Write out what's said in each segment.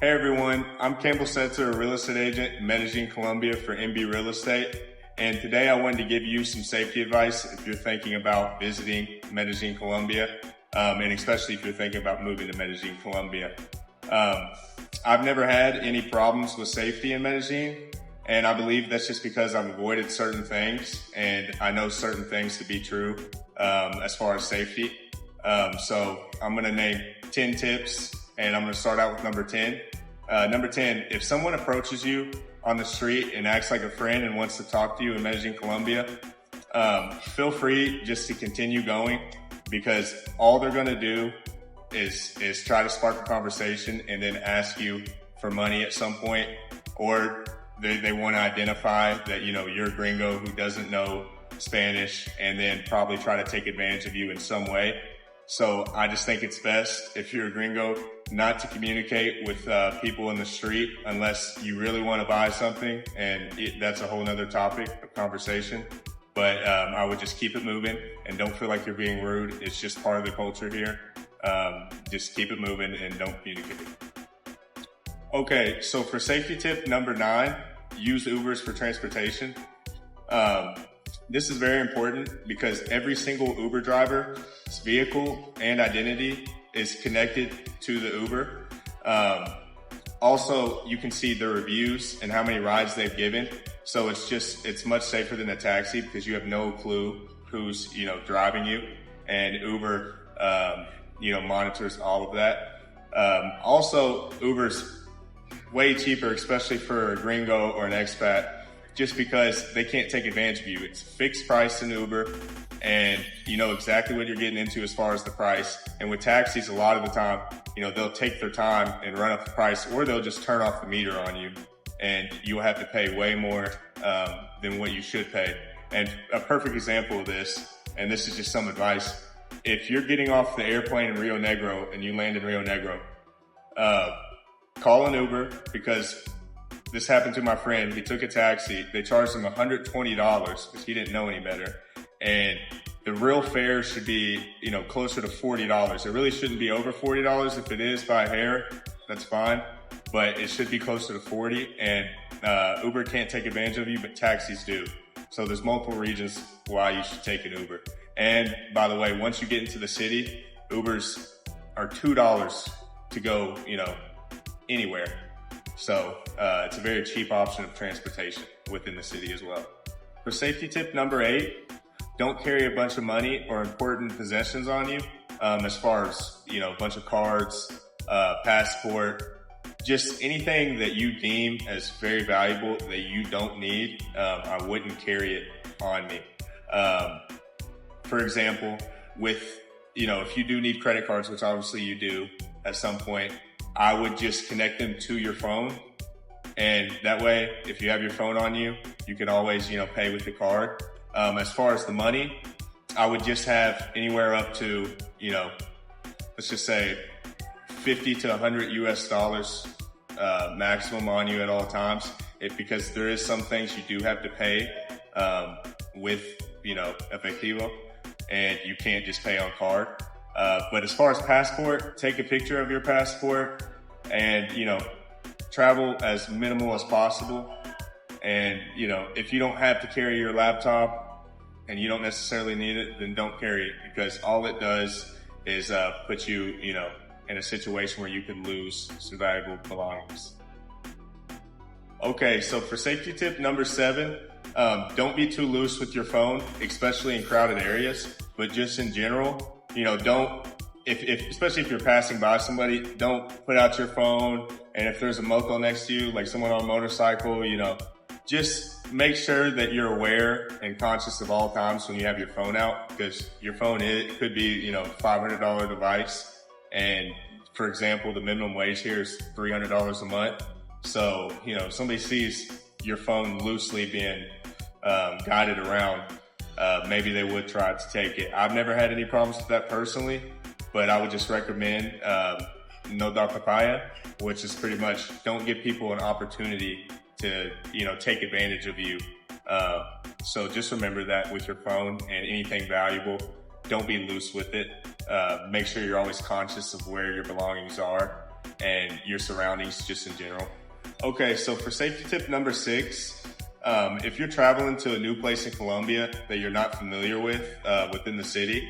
Hey everyone, I'm Campbell Setzer, a real estate agent in Medellin, Colombia for MB Real Estate. And today I wanted to give you some safety advice if you're thinking about visiting Medellin, Colombia, and especially if you're thinking about moving to Medellin, Colombia. I've never had any problems with safety in Medellin, and I believe that's just because I've avoided certain things and I know certain things to be true as far as safety. So I'm gonna name 10 tips, and I'm gonna start out with number 10. Number 10, if someone approaches you on the street and acts like a friend and wants to talk to you in Medellin, Colombia, feel free just to continue going, because all they're gonna do is try to spark a conversation and then ask you for money at some point, or they wanna identify that, you're a gringo who doesn't know Spanish, and then probably try to take advantage of you in some way. So I just think it's best, if you're a gringo, not to communicate with people in the street unless you really want to buy something, and that's a whole nother topic of conversation. But I would just keep it moving and don't feel like you're being rude. It's just part of the culture here. Just keep it moving and don't communicate. Okay, so for safety tip number 9, use Ubers for transportation. This is very important because every single Uber driver's vehicle and identity is connected to the Uber. Also, you can see the reviews and how many rides they've given. So it's much safer than a taxi because you have no clue who's, driving you, and Uber, monitors all of that. Also, Uber's way cheaper, especially for a gringo or an expat, just because they can't take advantage of you. It's fixed price in Uber, and you know exactly what you're getting into as far as the price. And with taxis, a lot of the time, they'll take their time and run up the price, or they'll just turn off the meter on you, and you'll have to pay way more than what you should pay. And a perfect example of this, and this is just some advice, if you're getting off the airplane in Rio Negro and you land in Rio Negro, call an Uber, because this happened to my friend. He took a taxi. They charged him $120 because he didn't know any better. And the real fare should be, closer to $40. It really shouldn't be over $40. If it is by a hair, that's fine. But it should be closer to 40. And Uber can't take advantage of you, but taxis do. So there's multiple reasons why you should take an Uber. And by the way, once you get into the city, Ubers are $2 to go, anywhere. So it's a very cheap option of transportation within the city as well. For safety tip number 8, don't carry a bunch of money or important possessions on you, as far as, a bunch of cards, passport, just anything that you deem as very valuable that you don't need. I wouldn't carry it on me. For example, if you do need credit cards, which obviously you do at some point, I would just connect them to your phone. And that way, if you have your phone on you, you can always, pay with the card. As far as the money, I would just have anywhere up to, let's just say 50 to 100 US dollars maximum on you at all times. Because there is some things you do have to pay with, efectivo, and you can't just pay on card. But as far as passport, take a picture of your passport and, travel as minimal as possible. And, if you don't have to carry your laptop and you don't necessarily need it, then don't carry it, because all it does is put you, in a situation where you could lose some valuable belongings. Okay, so for safety tip number 7, don't be too loose with your phone, especially in crowded areas, but just in general. Especially if you're passing by somebody, don't put out your phone. And if there's a moco next to you, like someone on a motorcycle, just make sure that you're aware and conscious of all times when you have your phone out, because your phone, it could be, $500 device. And for example, the minimum wage here is $300 a month. So, if somebody sees your phone loosely being guided around, maybe they would try to take it. I've never had any problems with that personally, but I would just recommend no dar papaya, which is pretty much don't give people an opportunity to, take advantage of you. So just remember that with your phone and anything valuable, don't be loose with it. Make sure you're always conscious of where your belongings are. and your surroundings just in general. Okay, so for safety tip number 6, if you're traveling to a new place in Colombia that you're not familiar with within the city,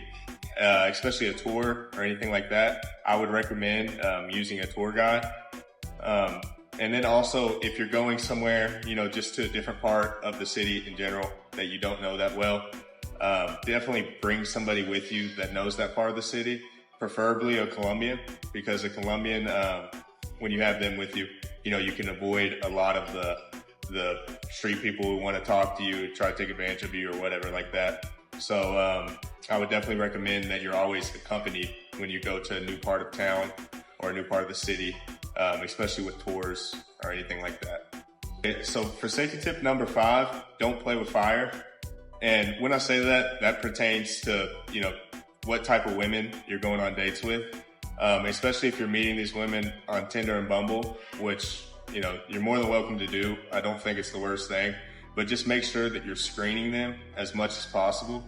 especially a tour or anything like that, I would recommend using a tour guide. And then also, if you're going somewhere, just to a different part of the city in general that you don't know that well, definitely bring somebody with you that knows that part of the city, preferably a Colombian, because a Colombian, when you have them with you, you can avoid a lot of the street people who want to talk to you, try to take advantage of you or whatever like that. So I would definitely recommend that you're always accompanied when you go to a new part of town or a new part of the city, especially with tours or anything like that. Okay, so for safety tip number 5, don't play with fire. And when I say that, that pertains to, what type of women you're going on dates with, especially if you're meeting these women on Tinder and Bumble, which, you're more than welcome to do. I don't think it's the worst thing, but just make sure that you're screening them as much as possible.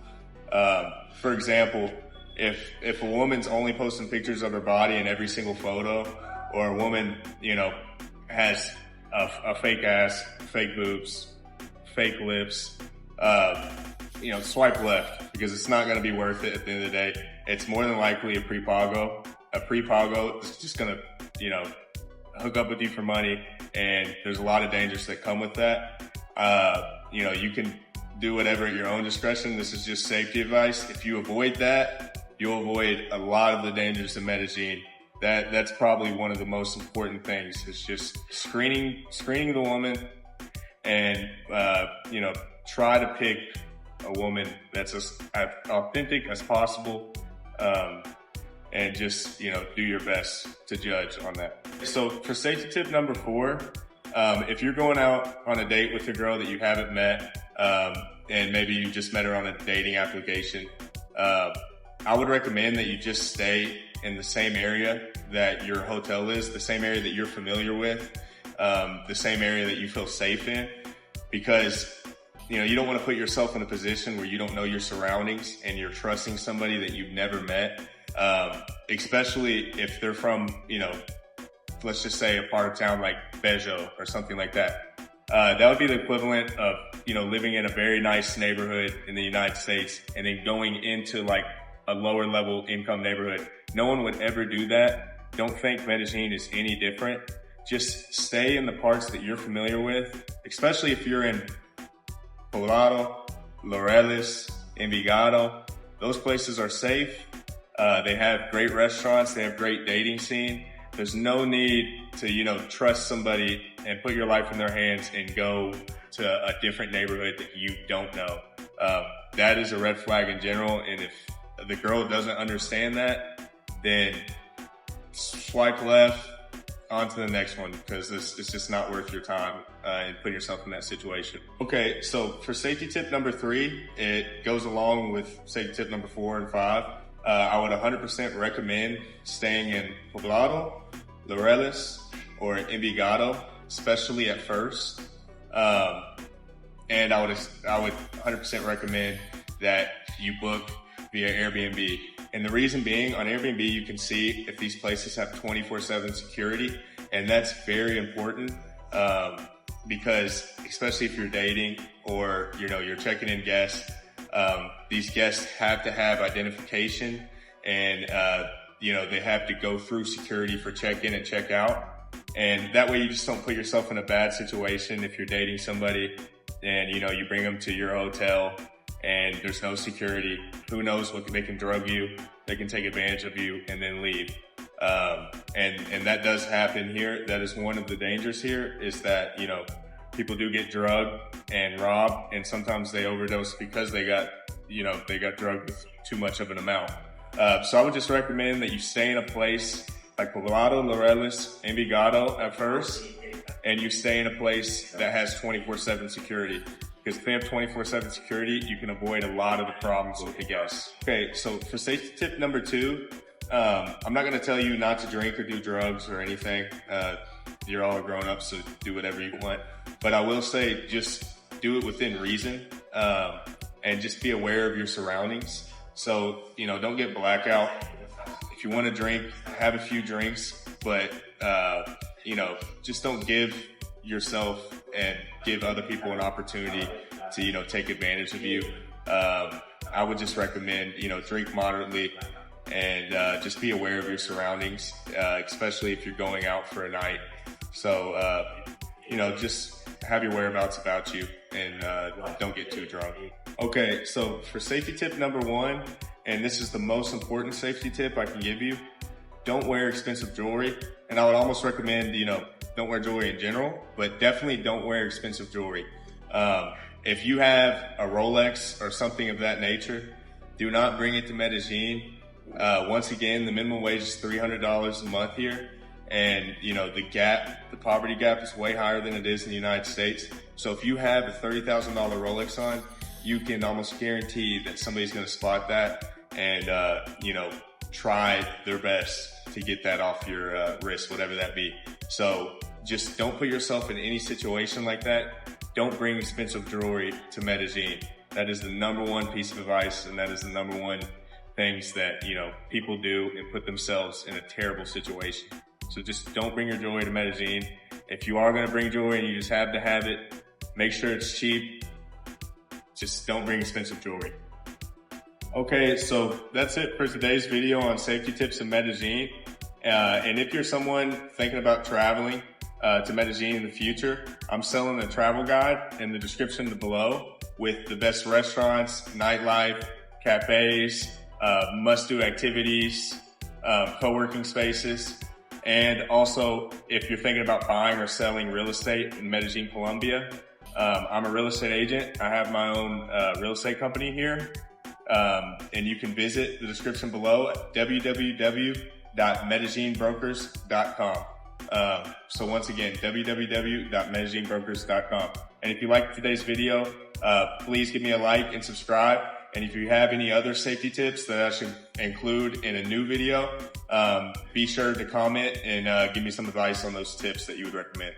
For example, if a woman's only posting pictures of her body in every single photo, or a woman, has a fake ass, fake boobs, fake lips, swipe left, because it's not going to be worth it at the end of the day. It's more than likely a pre-pago. A pre-pago is just going to, hook up with you for money, and there's a lot of dangers that come with that. You can do whatever at your own discretion. This is just safety advice. If you avoid that, you'll avoid a lot of the dangers in Medellin. That's probably one of the most important things. It's just screening the woman, and try to pick a woman that's as authentic as possible, and just do your best to judge on that. So for safety tip number 4, if you're going out on a date with a girl that you haven't met, and maybe you just met her on a dating application, I would recommend that you just stay in the same area that your hotel is, the same area that you're familiar with, the same area that you feel safe in, because you don't want to put yourself in a position where you don't know your surroundings and you're trusting somebody that you've never met, especially if they're from, let's just say a part of town like Bejo or something like that. That would be the equivalent of, living in a very nice neighborhood in the United States and then going into like a lower level income neighborhood. No one would ever do that. Don't think Medellin is any different. Just stay in the parts that you're familiar with, especially if you're in Poblado, Laureles, Envigado. Those places are safe. They have great restaurants. They have great dating scene. There's no need to, trust somebody and put your life in their hands and go to a different neighborhood that you don't know. That is a red flag in general. And if the girl doesn't understand that, then swipe left, on to the next one, because it's just not worth your time and putting yourself in that situation. Okay, so for safety tip number 3, it goes along with safety tip number 4 and 5. I would 100% recommend staying in Poblado, Laureles, or Envigado, especially at first. And I would 100% recommend that you book via Airbnb. And the reason being, on Airbnb, you can see if these places have 24/7 security. And that's very important, because especially if you're dating or, you're checking in guests, these guests have to have identification, and, they have to go through security for check-in and check-out. And that way you just don't put yourself in a bad situation if you're dating somebody and, you bring them to your hotel and there's no security. Who knows what they can drug you, they can take advantage of you and then leave. And that does happen here. That is one of the dangers here, is that, people do get drugged and robbed, and sometimes they overdose because they got drugged with too much of an amount. So I would just recommend that you stay in a place like Poblado, Laureles, Envigado at first, and you stay in a place that has 24/7 security. Because if they have 24/7 security, you can avoid a lot of the problems with the guests. Okay, so for safety tip number 2, I'm not gonna tell you not to drink or do drugs or anything. You're all grown up, so do whatever you want. But I will say, just do it within reason, and just be aware of your surroundings. So, don't get blackout. If you want to drink, have a few drinks, but just don't give yourself and give other people an opportunity to, take advantage of you. I would just recommend, drink moderately and just be aware of your surroundings, especially if you're going out for a night. So, just have your whereabouts about you and don't get too drunk. Okay, so for safety tip number 1, and this is the most important safety tip I can give you, don't wear expensive jewelry. And I would almost recommend, don't wear jewelry in general, but definitely don't wear expensive jewelry. If you have a Rolex or something of that nature, do not bring it to Medellin. Once again, the minimum wage is $300 a month here. And, the poverty gap is way higher than it is in the United States. So if you have a $30,000 Rolex on, you can almost guarantee that somebody's going to spot that and, try their best to get that off your wrist, whatever that be. So just don't put yourself in any situation like that. Don't bring expensive jewelry to Medellin. That is the number 1 piece of advice, and that is the number 1 things that, people do and put themselves in a terrible situation. So just don't bring your jewelry to Medellin. If you are going to bring jewelry and you just have to have it, make sure it's cheap. Just don't bring expensive jewelry. Okay, so that's it for today's video on safety tips in Medellin. And if you're someone thinking about traveling to Medellin in the future, I'm selling a travel guide in the description below with the best restaurants, nightlife, cafes, must-do activities, co-working spaces. And also, if you're thinking about buying or selling real estate in Medellin, Colombia, I'm a real estate agent. I have my own real estate company here. And you can visit the description below at www.medellinbrokers.com. So once again, www.medellinbrokers.com. And if you liked today's video, please give me a like and subscribe. And if you have any other safety tips that I should include in a new video, be sure to comment and give me some advice on those tips that you would recommend.